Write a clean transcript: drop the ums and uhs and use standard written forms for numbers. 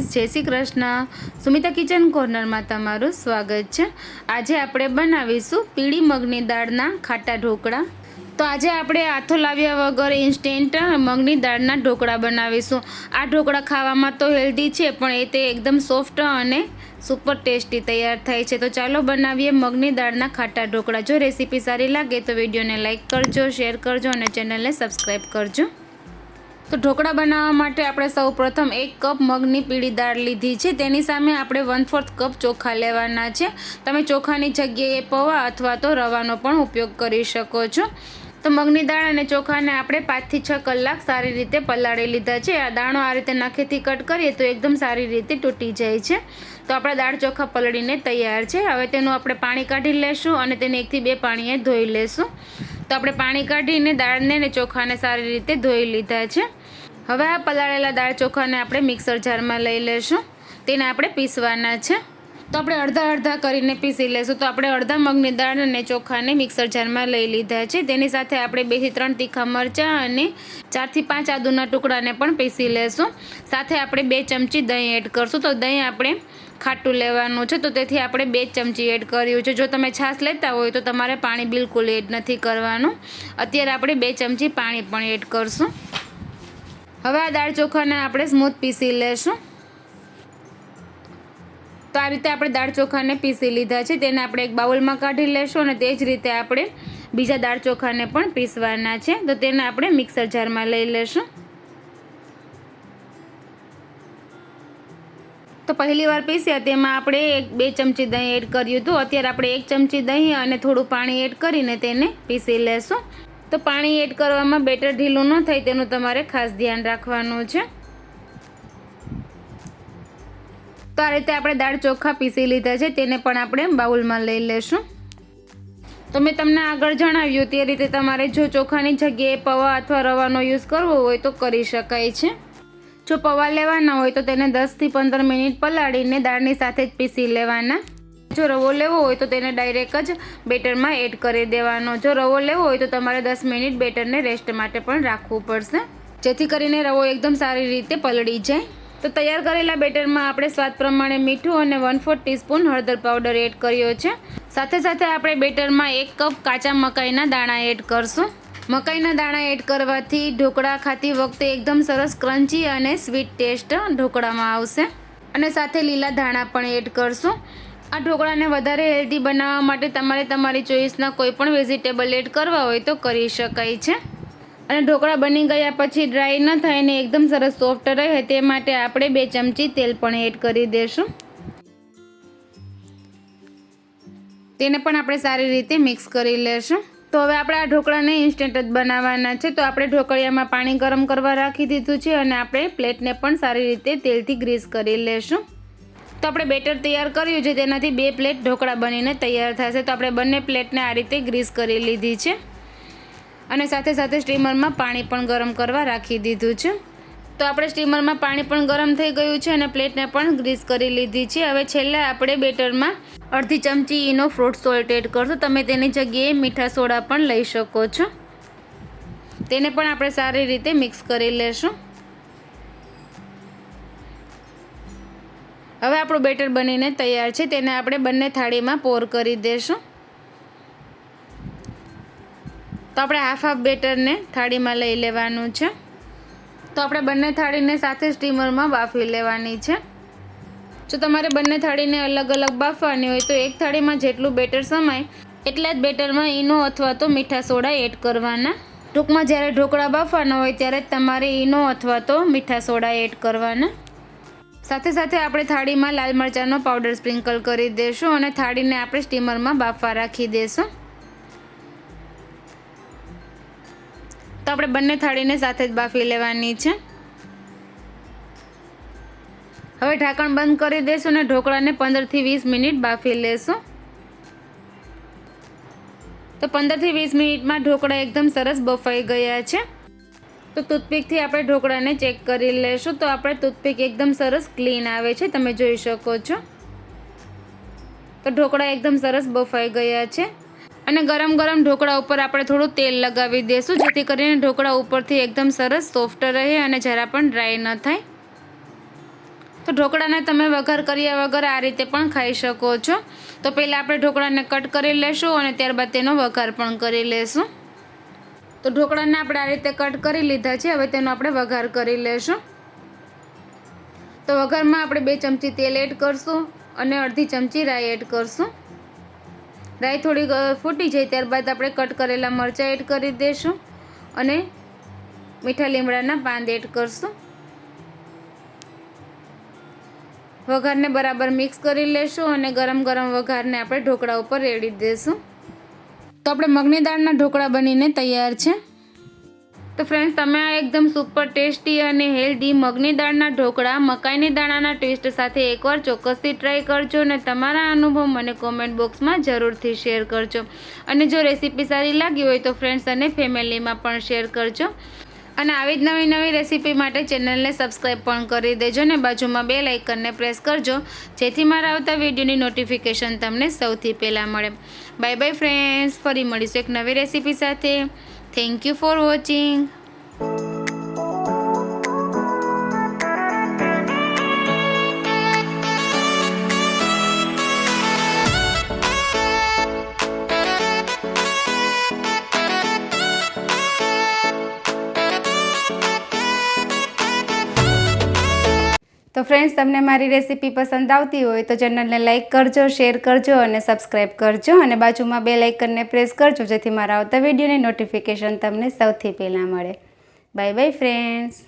Friends, જય Shri Krishna. Sumita kitchen કોર્નરમાં તમારું સ્વાગત છે. આજે આપણે બનાવીશું પીળી મગની દાળના ખાટા ઢોકળા. તો આજે આપણે આથો લાવ્યા વગર ઇન્સ્ટન્ટ મગની દાળના ઢોકળા બનાવીશું. આ ઢોકળા ખાવામાં તો હેલ્ધી છે, પણ એ તે એકદમ સોફ્ટ અને સુપર ટેસ્ટી તૈયાર થાય છે. તો ચાલો બનાવીએ મગની દાળના ખાટા ઢોકળા. જો રેસીપી સારી લાગે તો વિડીયોને લાઇક કરજો, શેર કરજો અને ચેનલને સબસ્ક્રાઈબ કરજો. તો ઢોકળા બનાવવા માટે આપણે સૌ પ્રથમ 1 કપ મગની પીળી દાળ લીધી છે. તેની સામે આપણે 1/4 કપ ચોખા લેવાના છે. તમે ચોખાની જગ્યાએ પૌવા અથવા તો રવાનો પણ ઉપયોગ કરી શકો છો. તો મગની દાળ અને ચોખાને આપણે 5 થી 6 કલાક સારી રીતે પલાળી લીધા છે. આ દાણો આ રીતે નખેથી કટ કરીએ તો એકદમ સારી રીતે તૂટી જાય છે. તો આપણા દાળ ચોખા પલળીને તૈયાર છે. હવે તેનું આપણે પાણી કાઢી લેશું અને તેને 1 થી 2 પાણીએ ધોઈ લેશું. તો આપણે પાણી કાઢીને દાળને અને ચોખાને સારી રીતે ધોઈ લીધા છે. હવે આ પલાળેલા દાળ ચોખાને આપણે મિક્સર જારમાં લઈ લેશું. તેને આપણે પીસવાના છે. તો આપણે અડધા કરીને પીસી લેશું. તો આપણે અડધા મગની દાળ અને ચોખાને મિક્સર જારમાં લઈ લીધા છે. તેની સાથે આપણે 2 થી 3 તીખા મરચાં અને 4 થી 5 આદુના ટુકડાને પણ પીસી લેશું. સાથે આપણે 2 ચમચી દહીં એડ કરશું. તો દહીં આપણે ખાટું લેવાનું છે, તો તેથી આપણે 2 ચમચી એડ કર્યું છે. જો તમે છાશ લેતા હોય તો તમારે પાણી બિલકુલ એડ નથી કરવાનું. અત્યારે આપણે 2 ચમચી પાણી પણ એડ કરશું. હવે આ દાળ ચોખાને આપણે સ્મૂથ પીસી લેશું. તો આ રીતે આપણે દાળ ચોખાને પીસી લીધા છે. તેને આપણે એક બાઉલમાં કાઢી લેશું અને તે જ રીતે આપણે બીજા દાળ ચોખાને પણ પીસવાના છે. તો તેને આપણે મિક્સર જારમાં લઈ લેશું. તો પહેલી વાર પીસ્યા તેમાં આપણે 2 ચમચી દહીં એડ કર્યું હતું. અત્યારે આપણે 1 ચમચી દહીં અને થોડું પાણી એડ કરીને તેને પીસી લેશું. તો પાણી એડ કરવામાં બેટર ઢીલું ન થાય તેનું તમારે ખાસ ધ્યાન રાખવાનું છે. તો આ રીતે આપણે દાળ ચોખા પીસી લીધા છે. તેને પણ આપણે બાઉલમાં લઈ લેશું. તો મેં તમને આગળ જણાવ્યું તે રીતે તમારે જો ચોખાની જગ્યાએ પૌવા અથવા રવાનો યુઝ કરવો હોય તો કરી શકાય છે. જો પૌવા લેવાના હોય તો તેને 10 થી 15 મિનિટ પલાળીને દાળની સાથે જ પીસી લેવાના. જો રવો લેવો હોય તો તેને ડાયરેક્ટ જ બેટરમાં એડ કરી દેવાનો. જો રવો લેવો હોય તો તમારે 10 મિનિટ બેટરને રેસ્ટ માટે પણ રાખવું પડશે, જેથી કરીને રવો એકદમ સારી રીતે પલળી જાય. તો તૈયાર કરેલા બેટરમાં આપણે સ્વાદ પ્રમાણે મીઠું અને 1/4 ટીસ્પૂન હળદર પાવડર એડ કર્યો છે. સાથે સાથે આપણે બેટરમાં 1 કપ કાચા મકાઈના દાણા એડ કરશું. મકાઈના દાણા એડ કરવાથી ઢોકળા ખાતી વખતે એકદમ સરસ ક્રન્ચી અને સ્વીટ ટેસ્ટ ઢોકળામાં આવશે. અને સાથે લીલા ધાણા પણ એડ કરશું. આ ઢોકળાને વધારે હેલ્ધી બનાવવા માટે તમારે તમારી ચોઈસના કોઈ પણ વેજીટેબલ એડ કરવા હોય તો કરી શકાય છે. અને ઢોકળા બની ગયા પછી ડ્રાય ન થાય ને એકદમ સરસ સોફ્ટ રહે તે માટે આપણે 2 ચમચી તેલ પણ એડ કરી દઈશું. તેને પણ આપણે સારી રીતે મિક્સ કરી લેશું. તો હવે આપણે આ ઢોકળાને ઇન્સ્ટન્ટ જ બનાવવાના છે. તો આપણે ઢોકળિયામાં પાણી ગરમ કરવા રાખી દીધું છે અને આપણે પ્લેટને પણ સારી રીતે તેલથી ગ્રીસ કરી લેશું. તો આપણે બેટર તૈયાર કર્યું છે તેનાથી 2 પ્લેટ ઢોકળા બનીને તૈયાર થશે. તો આપણે બંને પ્લેટને આ રીતે ગ્રીસ કરી લીધી છે અને સાથે સાથે સ્ટીમરમાં પાણી પણ ગરમ કરવા રાખી દીધું છે. તો આપણે સ્ટીમરમાં પાણી પણ ગરમ થઈ ગયું છે અને પ્લેટને પણ ગ્રીસ કરી લીધી છે. હવે છેલ્લે આપણે બેટરમાં અડધી ચમચી ઈનો ફ્રૂટ સોલ્ટ એડ કરશું. તમે તેની જગ્યાએ મીઠા સોડા પણ લઈ શકો છો. તેને પણ આપણે સારી રીતે મિક્સ કરી લેશું. હવે આપણું બેટર બનીને તૈયાર છે. તેને આપણે બંને થાળીમાં પોર કરી દઈશું. તો આપણે હાફ બેટરને થાળીમાં લઈ લેવાનું છે. તો આપણે બંને થાળીને સાથે સ્ટીમરમાં બાફી લેવાની છે. જો તમારે બંને થાળીને અલગ અલગ બાફવાની હોય તો એક થાળીમાં જેટલું બેટર સમાય એટલા જ બેટરમાં ઈનો અથવા તો મીઠા સોડા એડ કરવાના. ટૂંકમાં જ્યારે ઢોકળા બાફવાના હોય ત્યારે તમારે ઈનો અથવા તો મીઠા સોડા એડ કરવાના. સાથે સાથે આપણે થાળીમાં લાલ મરચાંનો પાવડર સ્પ્રિંકલ કરી દઈશું અને થાળીને આપણે સ્ટીમરમાં બાફવા રાખી દઈશું. તો આપણે બંને થાળીને સાથે જ બાફી લેવાની છે. હવે ઢાંકણ બંધ કરી દઈશું અને ઢોકળાને 15 થી 20 મિનિટ બાફી લેશું. તો 15 થી 20 મિનિટમાં ઢોકળા એકદમ સરસ બફાઈ ગયા છે. તો ટૂથપીકથી આપણે ઢોકળાને ચેક કરી લેશું. તો આપણે ટૂથપીક એકદમ સરસ ક્લીન આવે છે, તમે જોઈ શકો છો. તો ઢોકળા એકદમ સરસ બફાઈ ગયા છે. અને ગરમ ગરમ ઢોકળા ઉપર આપણે થોડું તેલ લગાવી દઈશું, જેથી કરીને ઢોકળા ઉપરથી એકદમ સરસ સોફ્ટ રહે અને જરા પણ ડ્રાય ન થાય. તો ઢોકળાને તમે વઘાર કર્યા વગર આ રીતે પણ ખાઈ શકો છો. તો પહેલાં આપણે ઢોકળાને કટ કરી લેશું અને ત્યારબાદ તેનો વઘાર પણ કરી લેશું. તો ઢોકળાને આપણે આ રીતે કટ કરી લીધા છે. હવે તેનો આપણે વઘાર કરી લેશું. તો વઘારમાં આપણે 2 ચમચી તેલ એડ કરશું અને અડધી ચમચી રાઈ એડ કરશું. રાઈ થોડી ફૂટી જાય ત્યારબાદ આપણે કટ કરેલા મરચાં એડ કરી દઈશું અને મીઠા લીમડાના પાન એડ કરશું. વઘારને બરાબર મિક્સ કરી લેશું અને ગરમ ગરમ વઘારને આપણે ઢોકળા ઉપર રેડી દઈશું. તો આપણે મગની દાળના ઢોકળા બનીને તૈયાર છે. તો ફ્રેન્ડ્સ, તમે આ એકદમ સુપર ટેસ્ટી અને હેલ્ધી મગની દાળના ઢોકળા મકાઈની દાણાના ટેસ્ટ સાથે એકવાર ચોક્કસથી ટ્રાય કરજો અને તમારા અનુભવ મને કોમેન્ટ બોક્સમાં જરૂરથી શેર કરજો. અને જો રેસીપી સારી લાગી હોય તો ફ્રેન્ડ્સ અને ફેમિલીમાં પણ શેર કરજો. અને આવી જ નવી નવી રેસીપી માટે ચેનલને સબસ્ક્રાઈબ પણ કરી દેજો અને બાજુમાં બેલ આઇકનને પ્રેસ કરજો, જેથી મારા આવતા વિડીયોની નોટિફિકેશન તમને સૌથી પહેલાં મળે. બાય બાય ફ્રેન્ડ્સ, ફરી મળીશું એક નવી રેસીપી સાથે. Thank you for watching. તો ફ્રેન્ડ્સ, તમને મારી રેસીપી પસંદ આવતી હોય તો ચેનલને લાઇક કરજો, શેર કરજો અને સબસ્ક્રાઈબ કરજો અને બાજુમાં બેલ આઇકનને પ્રેસ કરજો, જેથી મારા આવતા વિડીયોની નોટિફિકેશન તમને સૌથી પહેલાં મળે. Bye bye friends.